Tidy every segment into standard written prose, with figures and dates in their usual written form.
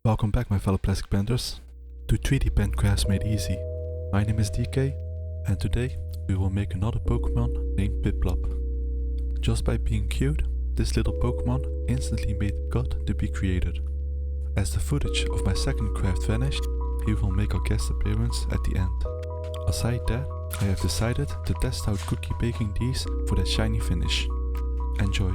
Welcome back, my fellow plastic benders, to 3D pen crafts made easy. My name is DK, and today we will make another Pokemon named Piplup. Just by being cute, this little Pokemon instantly made the god to be created. As the footage of my second craft vanished, he will make a guest appearance at the end. Aside that, I have decided to test out cookie baking these for that shiny finish. Enjoy!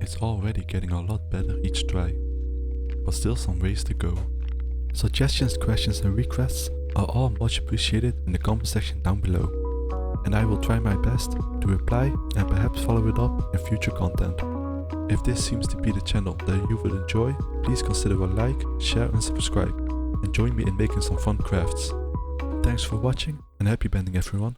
It's already getting a lot better each try, but still some ways to go. Suggestions, questions and requests are all much appreciated in the comment section down below, and I will try my best to reply and perhaps follow it up in future content. If this seems to be the channel that you would enjoy, please consider a like, share and subscribe, and join me in making some fun crafts. Thanks for watching and happy bending everyone!